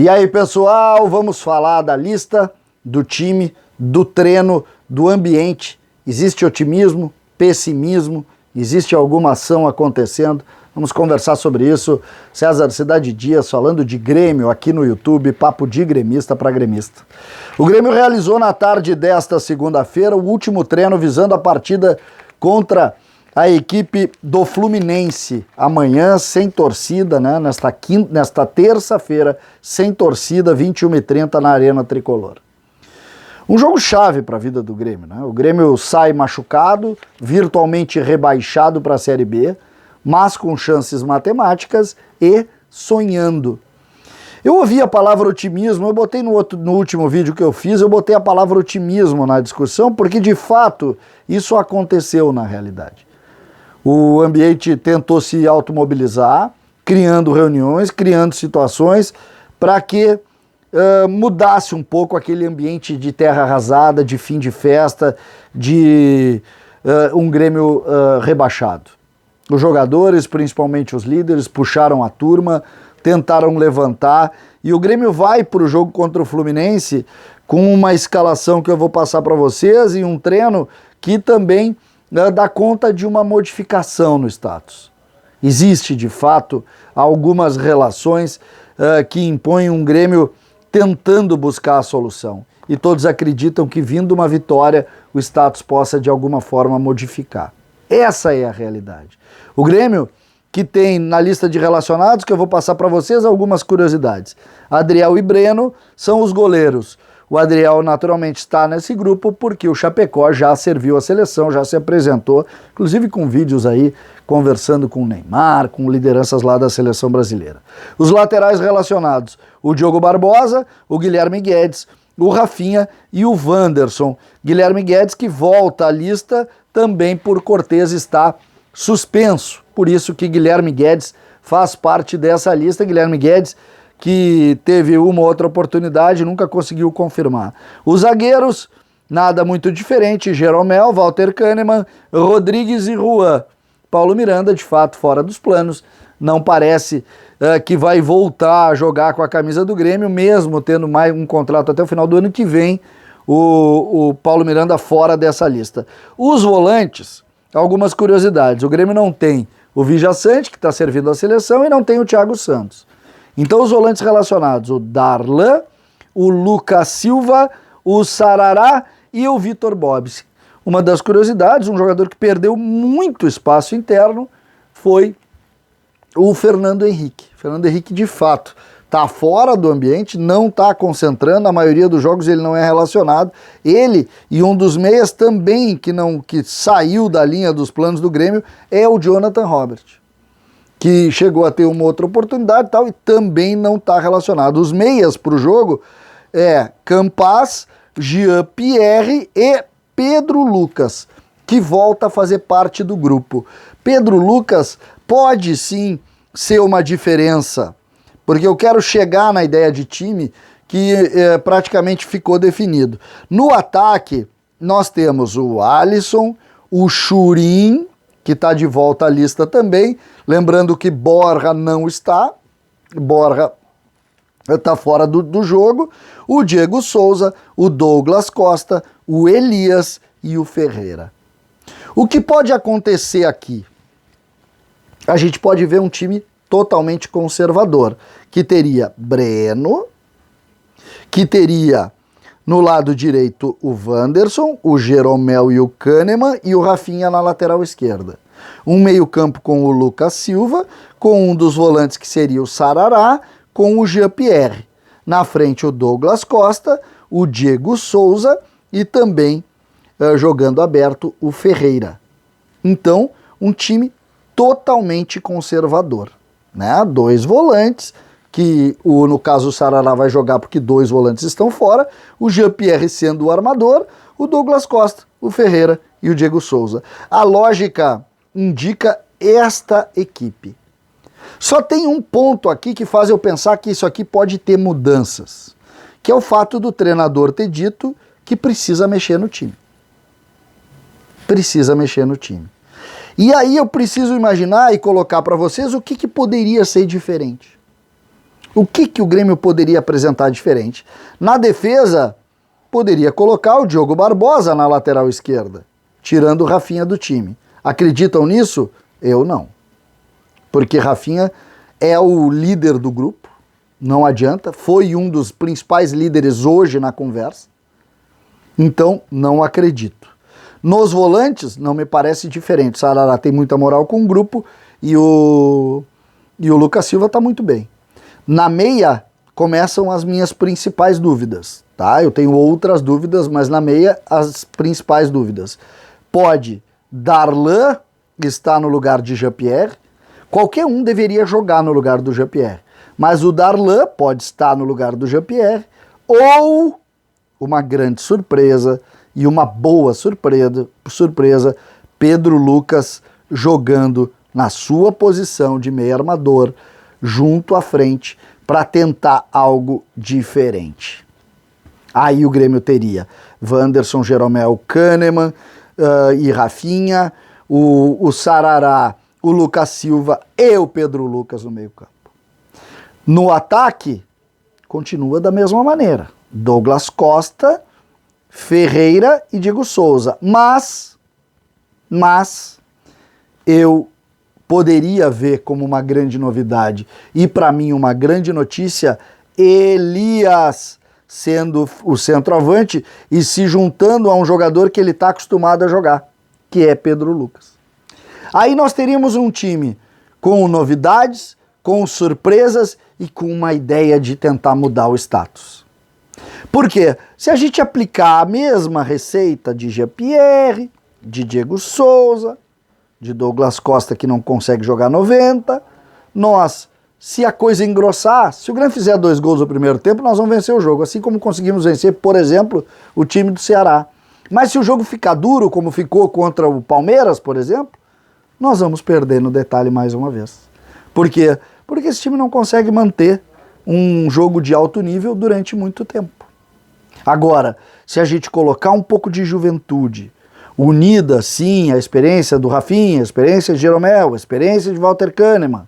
E aí, pessoal, vamos falar da lista, do time, do treino, do ambiente. Existe otimismo, pessimismo, existe alguma ação acontecendo? Vamos conversar sobre isso. César Cidade Dias falando de Grêmio aqui no YouTube, papo de gremista para gremista. O Grêmio realizou na tarde desta segunda-feira o último treino visando a partida contra a equipe do Fluminense. Amanhã, sem torcida, né? Nesta terça-feira, sem torcida, 21h30 na Arena Tricolor. Um jogo chave para a vida do Grêmio, né? O Grêmio sai machucado, virtualmente rebaixado para a Série B, mas com chances matemáticas e sonhando. Eu ouvi a palavra otimismo, eu botei no último vídeo que eu fiz, eu botei a palavra otimismo na discussão, porque de fato isso aconteceu na realidade. O ambiente tentou se automobilizar, criando reuniões, criando situações para que mudasse um pouco aquele ambiente de terra arrasada, de fim de festa, de um Grêmio rebaixado. Os jogadores, principalmente os líderes, puxaram a turma, tentaram levantar, e o Grêmio vai para o jogo contra o Fluminense com uma escalação que eu vou passar para vocês e um treino que também dá conta de uma modificação no status. Existe, de fato, algumas relações que impõem um Grêmio tentando buscar a solução. E todos acreditam que, vindo uma vitória, o status possa, de alguma forma, modificar. Essa é a realidade. O Grêmio, que tem na lista de relacionados, que eu vou passar para vocês algumas curiosidades. Adriel e Breno são os goleiros. O Adriel naturalmente está nesse grupo porque o Chapecó já serviu a seleção, já se apresentou, inclusive com vídeos aí, conversando com o Neymar, com lideranças lá da seleção brasileira. Os laterais relacionados, o Diogo Barbosa, o Guilherme Guedes, o Rafinha e o Wanderson. Guilherme Guedes, que volta à lista, também por Cortez está suspenso. Por isso que Guilherme Guedes faz parte dessa lista. Guilherme Guedes, que teve uma ou outra oportunidade, nunca conseguiu confirmar. Os zagueiros, nada muito diferente, Jeromel, Walter Kahneman, Rodrigues e Juan. Paulo Miranda, de fato, fora dos planos, não parece que vai voltar a jogar com a camisa do Grêmio, mesmo tendo mais um contrato até o final do ano que vem, o Paulo Miranda fora dessa lista. Os volantes, algumas curiosidades. O Grêmio não tem o Vijaçante, que está servindo a seleção, e não tem o Thiago Santos. Então os volantes relacionados, o Darlan, o Lucas Silva, o Sarará e o Vitor Bobsi. Uma das curiosidades, um jogador que perdeu muito espaço interno, foi o Fernando Henrique. Fernando Henrique, de fato, está fora do ambiente, não está concentrando, a maioria dos jogos ele não é relacionado. Ele e um dos meias também que saiu da linha dos planos do Grêmio é o Jonathan Robert, que chegou a ter uma outra oportunidade e tal, e também não está relacionado. Os meias para o jogo é Campas, Jean-Pierre e Pedro Lucas, que volta a fazer parte do grupo. Pedro Lucas pode sim ser uma diferença, porque eu quero chegar na ideia de time que praticamente ficou definido. No ataque, nós temos o Alisson, o Churin, que está de volta à lista também, lembrando que Borja não está, Borja está fora do jogo, o Diego Souza, o Douglas Costa, o Elias e o Ferreira. O que pode acontecer aqui? A gente pode ver um time totalmente conservador, que teria Breno, que teria no lado direito o Wanderson, o Jeromel e o Kahneman e o Rafinha na lateral esquerda. Um meio-campo com o Lucas Silva, com um dos volantes que seria o Sarará, com o Jean-Pierre. Na frente o Douglas Costa, o Diego Souza e também, jogando aberto, o Ferreira. Então, um time totalmente conservador, né? Dois volantes, que no caso o Sarará vai jogar porque dois volantes estão fora, o Jean-Pierre sendo o armador, o Douglas Costa, o Ferreira e o Diego Souza. A lógica indica esta equipe. Só tem um ponto aqui que faz eu pensar que isso aqui pode ter mudanças, que é o fato do treinador ter dito que precisa mexer no time. Precisa mexer no time. E aí eu preciso imaginar e colocar para vocês o que poderia ser diferente. O que o Grêmio poderia apresentar diferente? Na defesa, poderia colocar o Diogo Barbosa na lateral esquerda, tirando o Rafinha do time. Acreditam nisso? Eu não. Porque Rafinha é o líder do grupo, não adianta, foi um dos principais líderes hoje na conversa, então não acredito. Nos volantes, não me parece diferente. O Sarará tem muita moral com o grupo e o Lucas Silva está muito bem. Na meia, começam as minhas principais dúvidas, tá? Eu tenho outras dúvidas, mas na meia, as principais dúvidas. Pode Darlan estar no lugar de Jean-Pierre? Qualquer um deveria jogar no lugar do Jean-Pierre, mas o Darlan pode estar no lugar do Jean-Pierre, ou uma grande surpresa, e uma boa surpresa, Pedro Lucas jogando na sua posição de meio armador, junto à frente, para tentar algo diferente. Aí o Grêmio teria Wanderson, Jeromel, Kahneman e Rafinha, o Sarará, o Lucas Silva e o Pedro Lucas no meio campo. No ataque, continua da mesma maneira. Douglas Costa, Ferreira e Diego Souza. Mas eu poderia ver como uma grande novidade e para mim uma grande notícia, Elias sendo o centroavante e se juntando a um jogador que ele está acostumado a jogar, que é Pedro Lucas. Aí nós teríamos um time com novidades, com surpresas e com uma ideia de tentar mudar o status. Por quê? Se a gente aplicar a mesma receita de Jean-Pierre, de Diego Souza, de Douglas Costa que não consegue jogar 90, se a coisa engrossar, se o Grêmio fizer 2 gols no primeiro tempo, nós vamos vencer o jogo, assim como conseguimos vencer, por exemplo, o time do Ceará. Mas se o jogo ficar duro, como ficou contra o Palmeiras, por exemplo, nós vamos perder no detalhe mais uma vez. Por quê? Porque esse time não consegue manter um jogo de alto nível durante muito tempo. Agora, se a gente colocar um pouco de juventude, unida, sim, a experiência do Rafinha, a experiência de Jeromel, a experiência de Walter Kahneman,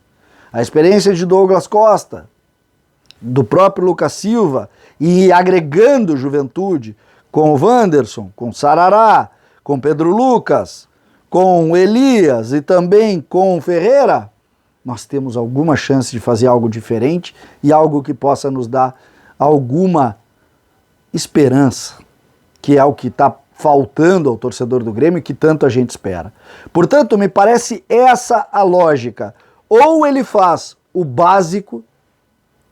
a experiência de Douglas Costa, do próprio Lucas Silva, e agregando juventude com o Wanderson, com o Sarará, com Pedro Lucas, com o Elias e também com o Ferreira, nós temos alguma chance de fazer algo diferente e algo que possa nos dar alguma esperança, que é o que está faltando ao torcedor do Grêmio que tanto a gente espera. Portanto, me parece essa a lógica. Ou ele faz o básico,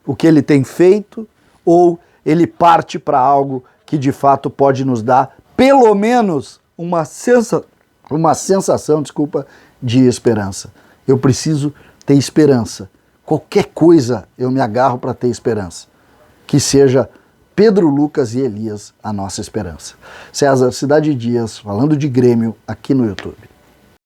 o que ele tem feito, ou ele parte para algo que de fato pode nos dar pelo menos uma sensação, de esperança. Eu preciso ter esperança. Qualquer coisa eu me agarro para ter esperança. Que seja Pedro Lucas e Elias a nossa esperança. César Cidade Dias, falando de Grêmio aqui no YouTube.